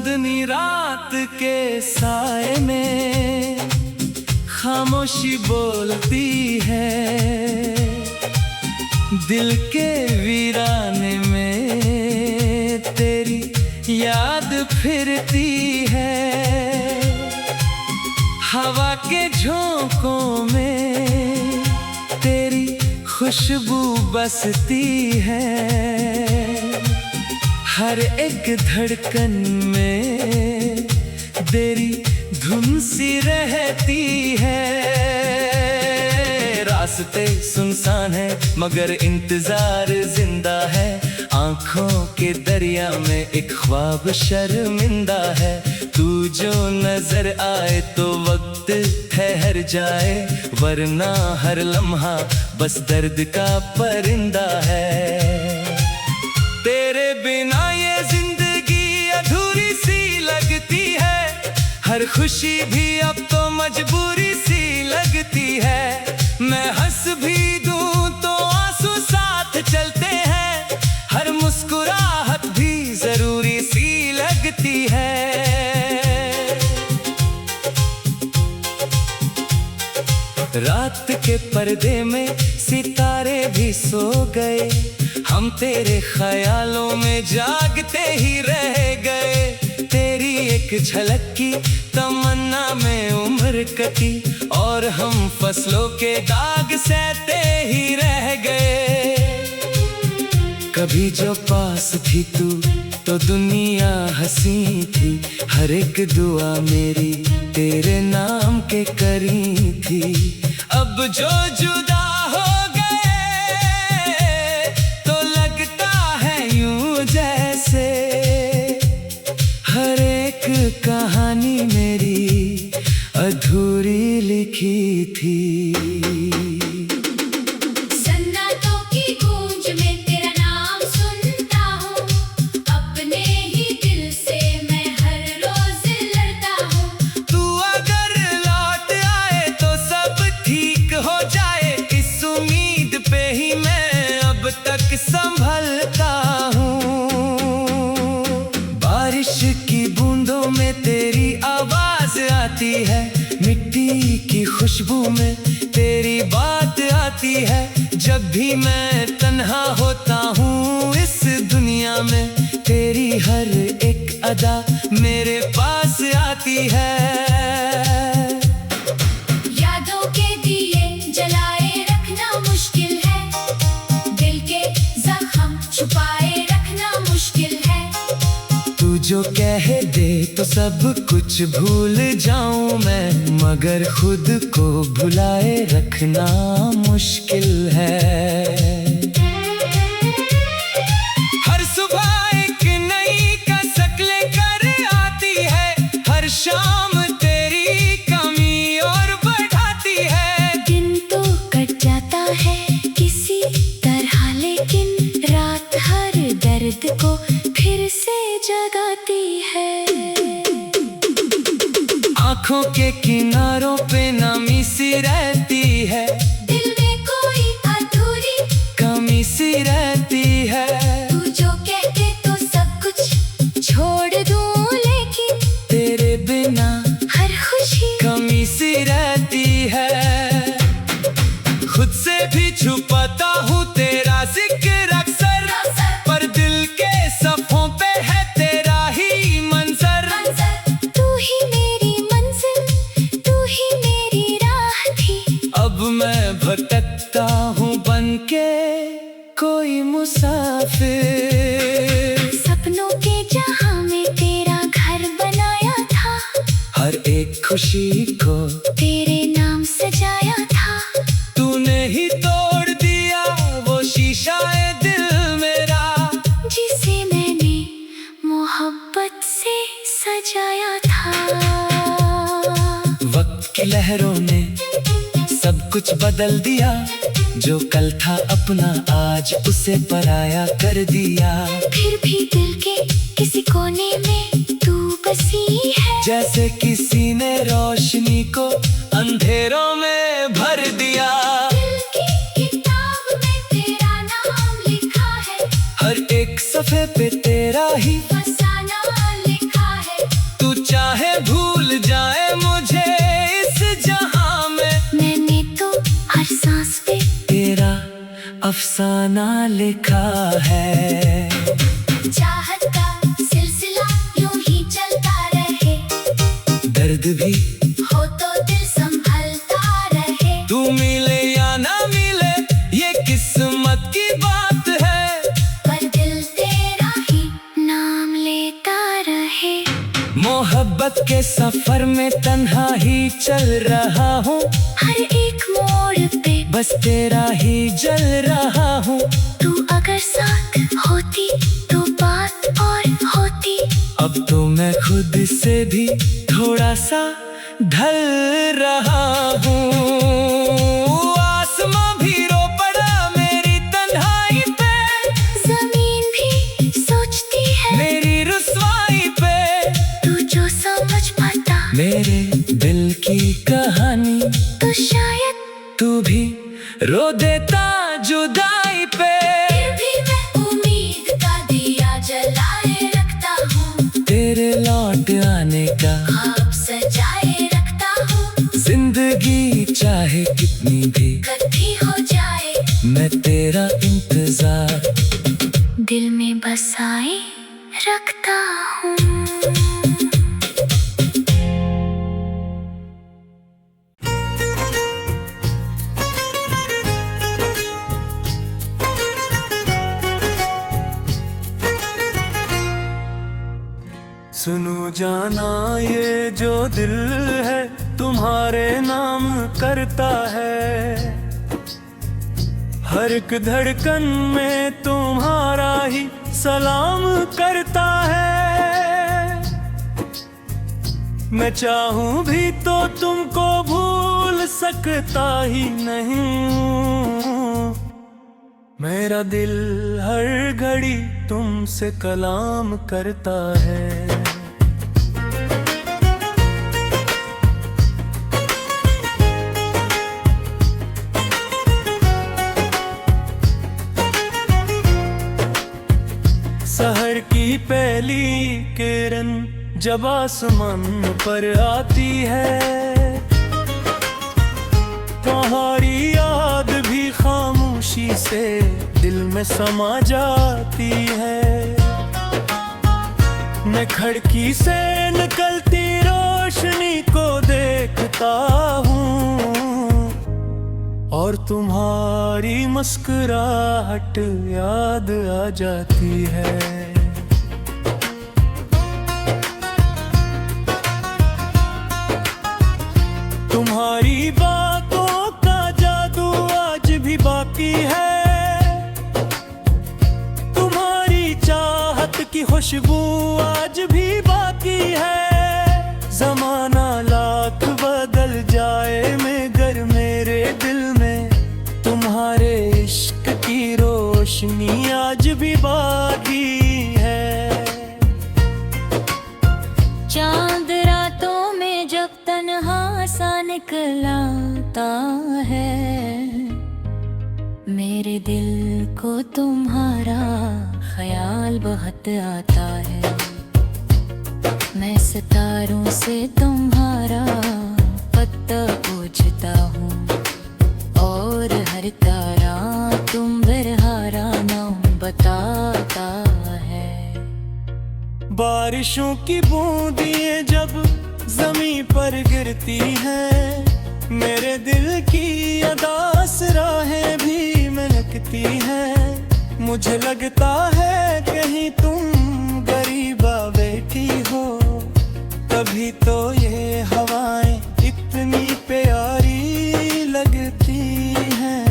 चांदनी रात के साए में खामोशी बोलती है, दिल के वीराने में तेरी याद फिरती है। हवा के झोंकों में तेरी खुशबू बसती है, हर एक धड़कन में तेरी धुन सी रहती है। रास्ते सुनसान है मगर इंतजार जिंदा है, आंखों के दरिया में एक ख्वाब शर्मिंदा है। तू जो नजर आए तो वक्त ठहर जाए, वरना हर लम्हा बस दर्द का परिंदा है। तेरे बिना ये जिंदगी अधूरी सी लगती है, हर खुशी भी अब तो मजबूरी सी लगती है। मैं हंस भी दूं तो आंसू साथ चलते हैं, हर मुस्कुराहट भी जरूरी सी लगती है। रात के पर्दे में सितारे भी सो गए, हम तेरे ख्यालों में जागते ही रह गए। तेरी एक झलक की तमन्ना में उम्र कटी, और हम फसलों के दाग सहते ही रह गए। कभी जो पास थी तू तो दुनिया हंसी थी, हर एक दुआ मेरी तेरे नाम के करी थी। अब जो जुदा हो गए तो लगता है यूं जैसे हर एक कहानी मेरी अधूरी लिखी थी। संभलता हूँ बारिश की बूंदों में तेरी आवाज आती है, मिट्टी की खुशबू में तेरी बात आती है। जब भी मैं तन्हा होता हूँ इस दुनिया में, तेरी हर एक अदा मेरे पास आती है। यादों के दिए जलाए रखना मुश्किल है, छुपाए रखना मुश्किल है। तू जो कह दे तो सब कुछ भूल जाऊं मैं, मगर खुद को भुलाए रखना मुश्किल है। हर सुबह एक नई कसक लेकर आती है, हर शाम तेरी कमी और बढ़ाती है। दिन तो कट जाता है किसी तरह, लेकिन रात हर दर्द को फिर से जगाती है। आँखों के किनारों पे नामी सी रहती है, दिल में कोई अधूरी कमी सी रहती है। तू जो कहते तो सब कुछ छोड़ दूं, लेकिन तेरे बिना हर खुशी कमी सी रहती है। खुद से भी छुपाता हूँ तेरा जिक्र अक्सर, पर दिल के सफ़ों पे है तेरा ही मंजर। तू ही मेरी मंजिल, तू ही मेरी राह थी। अब मैं भटकता हूँ बनके कोई मुसाफिर, सपनों के जहां में तेरा घर बनाया था, हर एक खुशी को तेरे नाम सजाया था। तूने ही तोड़ दिया वो शीशा ए दिल मेरा, जिसे मैंने मोहब्बत से सजाया था। वक्त की लहरों ने सब कुछ बदल दिया, जो कल था अपना आज उसे पराया कर दिया। फिर भी दिल के किसी कोने में तू बसी है, जैसे किसी ने रोशनी को अंधेरों में भर दिया। दिल की किताब में तेरा नाम लिखा है, हर एक सफ़े पे तेरा ही फसाना लिखा है। अफसाना लिखा है। चाहत का सिलसिला यूं ही चलता रहे, दर्द भी हो तो दिल संभलता रहे। तू मिले या ना मिले ये किस्मत की बात है, पर दिल तेरा ही नाम लेता रहे। मोहब्बत के सफर में तन्हा ही चल रहा हूँ, हर एक मोड़ पे बस तेरा ही जल रहा हूँ। तू अगर साथ होती तो बात और होती। अब तो मैं खुद से भी थोड़ा सा ढल रहा हूँ। आसमां भी रो पड़ा मेरी तन्हाई पे, जमीन भी सोचती है मेरी रुसवाई पे। तू जो समझ पाता मेरे दिल की कहानी, तो शायद तू भी रो देता जुदाई पे। फिर भी मैं उम्मीद का दिया जलाए रखता हूँ, तेरे लौट आने का ख्वाब सजाए रखता हूँ। जिंदगी चाहे कितनी भी कभी हो जाए मैं तेरा इंतजार दिल में बसाए रखता हूँ। सुनो जाना ये जो दिल है तुम्हारे नाम करता है, हर एक धड़कन में तुम्हारा ही सलाम करता है। मैं चाहूं भी तो तुमको भूल सकता ही नहीं हूं। मेरा दिल हर घड़ी तुमसे कलाम करता है। सहर की पहली किरण जब आसमान पर आती है, तुम्हारी याद भी खामोशी से दिल में समा जाती है। मैं खिड़की से निकलती रोशनी को देखता हूँ और तुम्हारी मुस्कुराहट याद आ जाती है। तुम्हारी बातों का जादू आज भी बाकी है, तुम्हारी चाहत की खुशबू आज भी बाकी है। जमाना लाख बदल जाए मगर मेरे दिल में तुम्हारे इश्क की रोशनी आज भी बाकी है। चांद रातों में जब तन्हा सा निकलाता है, मेरे दिल को तुम्हारा ख्याल बहुत आता है। मैं सितारों से तुम्हारा पता पूछता हूँ और हर तारा तुम बरहारा नाम बताता है। बारिशों की बूंदियां जब ज़मीं पर गिरती हैं, मेरे दिल की अदास राहें भी महकती हैं। मुझे लगता है कहीं तुम गरीबा बैठी हो, तभी तो ये हवाएं इतनी प्यारी लगती हैं।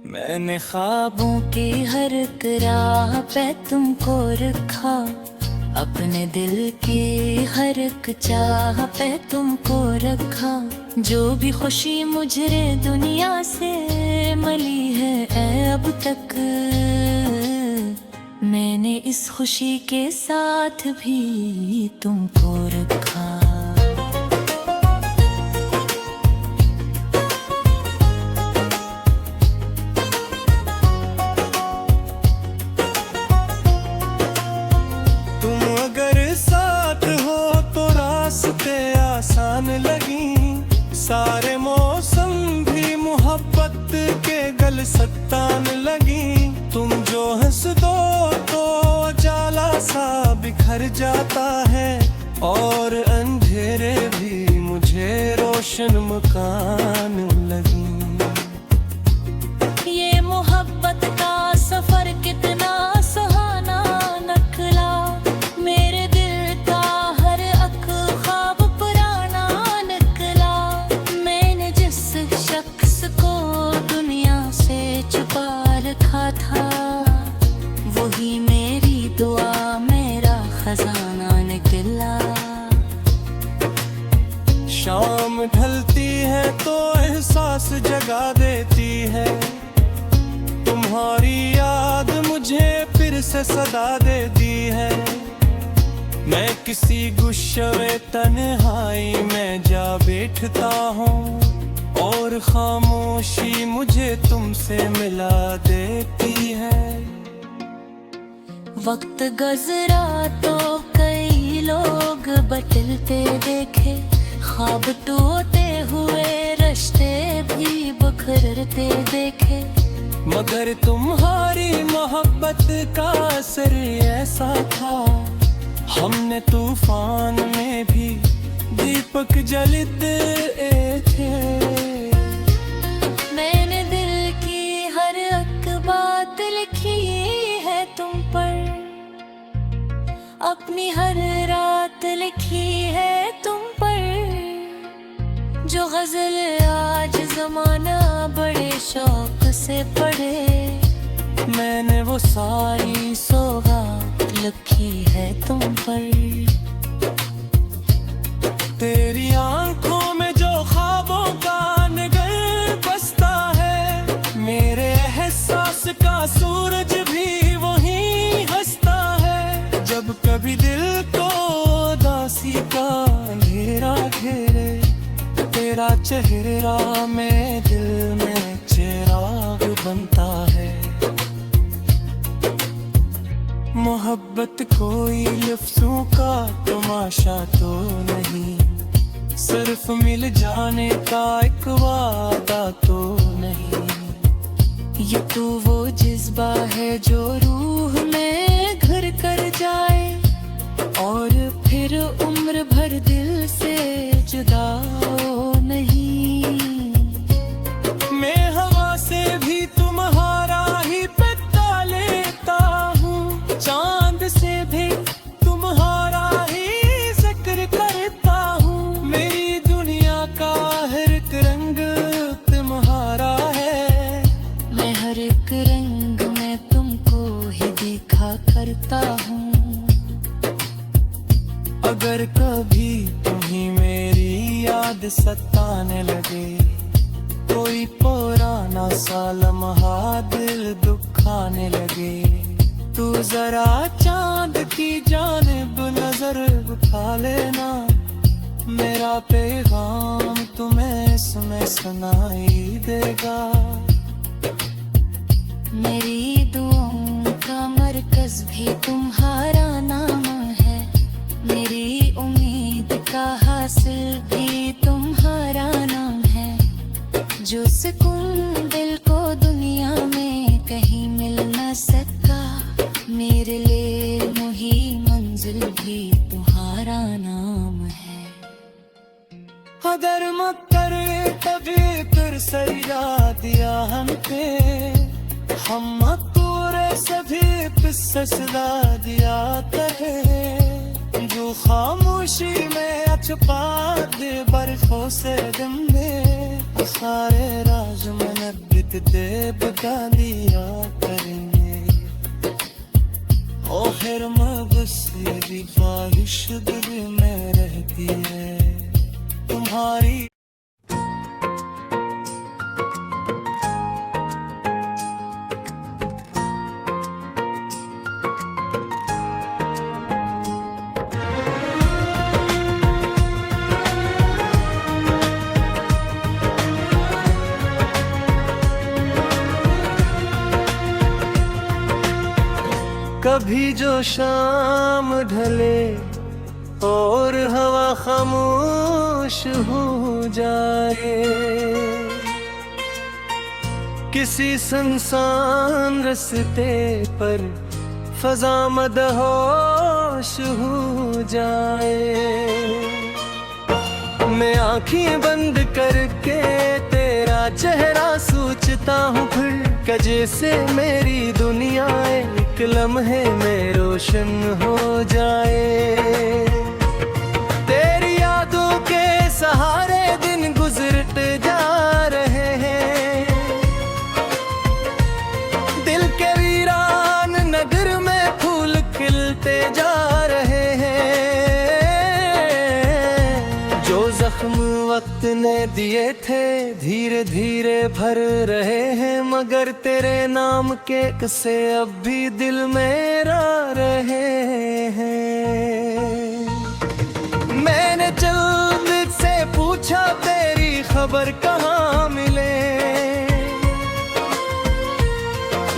मैंने ख्वाबों की हर एक राह पे तुमको रखा, अपने दिल की हर एक चाह पे तुमको रखा। जो भी खुशी मुझे दुनिया से मिली है अब तक, मैंने इस खुशी के साथ भी तुमको रखा। आसान लगी, सारे मौसम भी मोहब्बत के गले पल सत्ताने लगी। तुम जो हंस दो तो उजाला सा बिखर जाता है, और अंधेरे भी मुझे रोशन मकान लगी। ये मोहब्बत का सफर कितना सुहाना निकला, मेरे दिल का हर एक ख्वाब पुराना निकला। मैंने जिस शख्स को दुनिया से छुपा रखा था, वही मेरी दुआ मेरा खजाना निकला। शाम ढलती है तो एहसास जगा देती है, तुम्हारी याद मुझे फिर से सदा देती है। मैं किसी गुस्से तन्हाई में जा बैठता हूँ, और खामोशी मुझे तुमसे मिला देती है। वक्त गुजरा तो कई लोग बदलते देखे, ख्वाब टूटे हुए रिश्ते भी बिखरते देखे। मगर तुम्हारी मोहब्बत का असर ऐसा था, हमने तूफान में भी दीपक जलते थे। मैंने दिल की हर एक बात लिखी है तुम पर, अपनी हर रात लिखी है तुम पर। जो गजल आज जमाना बड़े शौक से पढ़े, मैंने वो सारी सौगात लिखी है तुम पर। तेरी आंखों में जो ख्वाबों का नगर बसता है, मेरे एहसास का सूरज भी वहीं हंसता है। जब कभी दिल को उदासी का अंधेरा घेरे, तेरा चेहरा मेरे दिल में चिराग बनता है। मोहब्बत कोई लफ्जों का तमाशा तो नहीं, सिर्फ मिल जाने का एक वादा तो नहीं। ये तो वो जज्बा है जो रूह में घर कर जाए, और फिर उम्र भर दिल से जुदा हो नहीं। मैं हवा से भी तुम्हारा ही पता लेता हूँ, चांद से भी तुम्हारा ही जिक्र करता हूँ। मेरी दुनिया का हर एक रंग तुम्हारा है, मैं हर एक रंग में तुमको ही देखा करता हूँ। अगर कभी तुम्हें मेरी याद सताने लगे, कोई पुराना सा लम्हा दिल दुखाने लगे, तू जरा चांद की जानिब नजर उठा लेना। मेरा पैगाम तुम्हें इसमें सुनाई देगा। मेरी दुआओं का मरकज भी तुम्हारा नाम है, मेरी उम्मीद का हासिल भी तुम्हारा नाम है। जो सुकून दिल को दुनिया में कहीं मिल न सका, मेरे लिए मुही मंजिल भी तुम्हारा नाम है। अगर मत करे तभी फिर सरिया दिया हम पे, हम पूरे सभी पिस्से सदा दिया करे। जो खामोशी में छुपा दे बरखों से दिन में, सारे राज में नबित दे बता दिया करेंगे। ओ फिर मबसे भी ख्वाहिश दिल में रहती है तुम्हारी। कभी जो शाम ढले और हवा खामोश हो जाए, किसी सुनसान रास्ते पर फजा मदहोश हो जाए, मैं आंखें बंद करके तेरा चेहरा सोचता हूँ फिर जैसे मेरी दुनिया एक लम्हे में रोशन हो जाए। तेरी यादों के सहारे दिन गुजरते जा रहे हैं, दिल के वीरान नगर में फूल खिलते जा रहे हैं। जो जख्म वक्त ने दिए थे धीरे धीरे भर रहे हैं, मगर तेरे नाम के किस्से अब भी दिल में रह रहे हैं। मैंने चंद से पूछा तेरी खबर कहाँ मिले,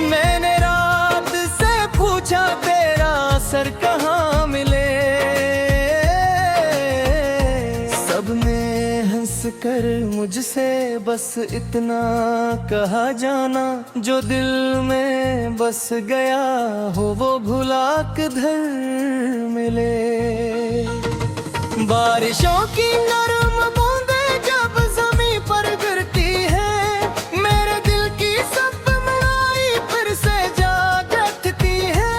मैंने रात से पूछा तेरा असर कहाँ मिले। सबने हंस कर मुझसे बस इतना कहा जाना, जो दिल में बस गया हो वो भुला किधर मिले। बारिशों की नरम बूंदें जब ज़मीं पर गिरती है, मेरे दिल की सब मनाई फिर से जाग उठती है।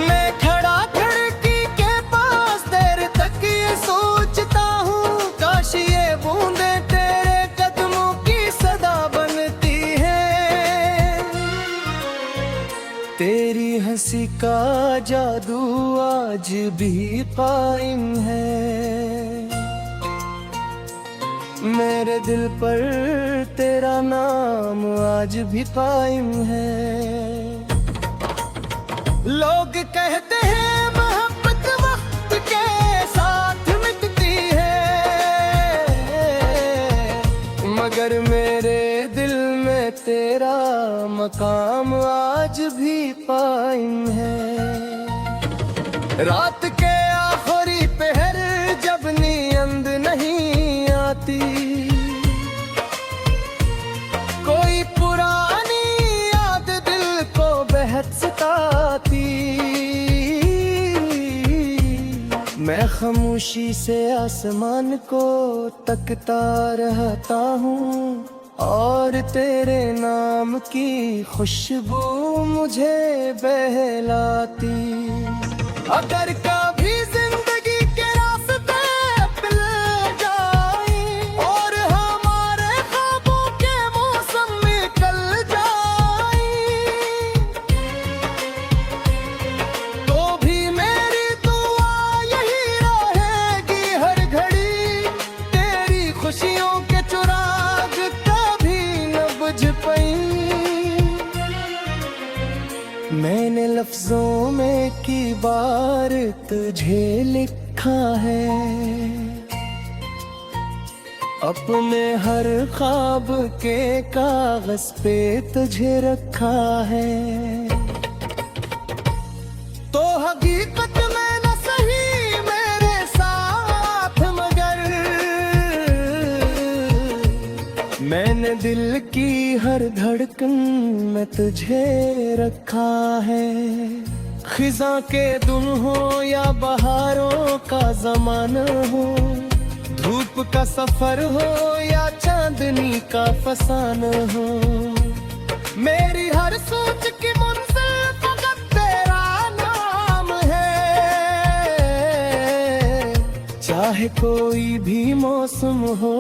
मैं खड़ा खिड़की के पास देर तक ये सोचता हूँ, काश ये बूंदें तेरे कदमों की सदा बनती है। तेरी हंसी का जादू आज भी कायम है, मेरे दिल पर तेरा नाम आज भी कायम है। लोग कहते हैं मोहब्बत वक्त के साथ मिटती है, मगर मेरे दिल में तेरा मकाम आज भी कायम है। रात के आखिरी पहर जब नींद नहीं आती, कोई पुरानी याद दिल को बेहद सताती, मैं खामोशी से आसमान को तकता रहता हूँ, और तेरे नाम की खुशबू मुझे बहलाती। अगर कभी जिंदगी के रास्ते पिल जाए और हमारे ख्वाबों के मौसम निकल जाए, तो भी मेरी दुआ यही रहेगी हर घड़ी, तेरी खुशियों के चुराग कभी न बुझ पाई। मैंने लफ्जों में की बार तुझे लिखा है, अपने हर ख्वाब के कागज पे तुझे रखा है। तो हकीकत में न सही मेरे साथ, मगर मैंने दिल की हर धड़कन में तुझे रखा है। खिजा के दिन हो या बहारों का ज़माना हो, धूप का सफर हो या चांदनी का फसाना हो, मेरी हर सोच की मंजिल फकत तेरा नाम है। चाहे कोई भी मौसम हो,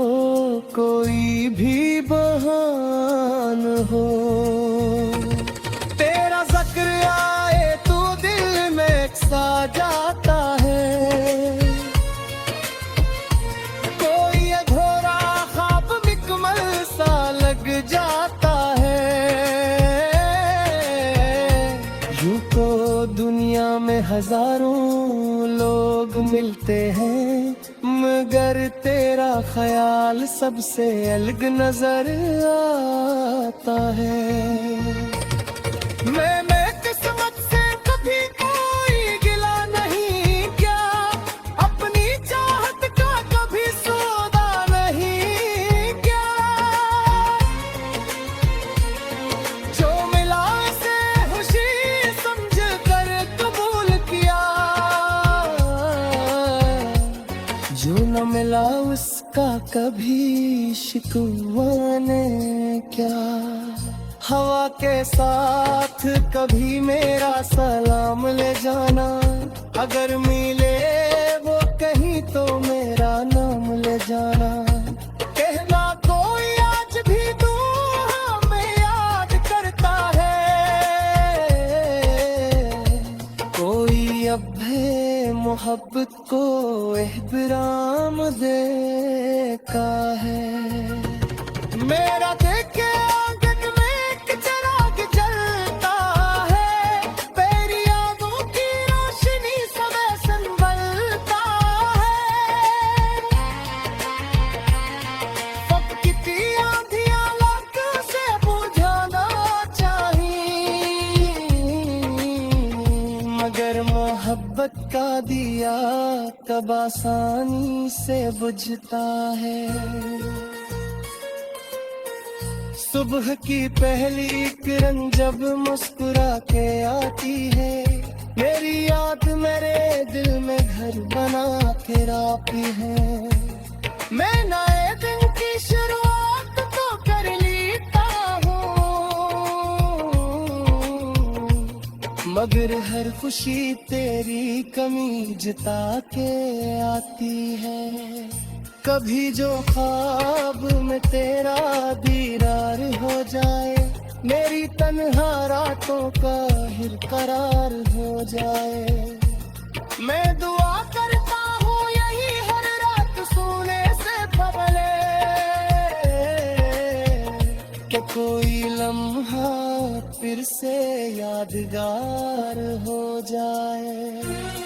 कोई भी बहान हो, तेरा जिक्र आए तो दिल में सा जाता है। कोई अधूरा ख्वाब मुकम्मल सा लग जाता है। यूं तो दुनिया में हजारों लोग मिलते हैं, मगर तेरा ख्याल सबसे अलग नजर आता है। मैं किस्मत से कभी कोई गिला नहीं क्या, अपनी चाहत का कभी सौदा नहीं क्या। कभी शिकवा ने क्या, हवा के साथ कभी मेरा सलाम ले जाना, अगर मिले वो कहीं तो मेरा नाम ले जाना, कहना कोई आज भी दुआ में याद करता है, कोई अब भी मोहब्बत को एहतराम देता है। मेरा देखे आंगन में एक चिराग जलता है, तेरी यादों की रोशनी समय संभलता है, अब कितनी आंधियां लाख से बुझाना चाहिए, मगर मोहब्बत का दिया कब आसानी से बुझता है। सुबह की पहली किरण जब मुस्कुरा के आती है, मेरी याद मेरे दिल में घर बना के आती है, मैं नए दिन की शुरुआत तो कर लेता हूँ, मगर हर खुशी तेरी कमी जता के आती है, कभी जो ख्वाब में तेरा दीदार हो जाए, मेरी तन्हा रातों का हिर करार हो जाए, मैं दुआ करता हूँ यही हर रात सोने से पहले, कि कोई लम्हा फिर से यादगार हो जाए।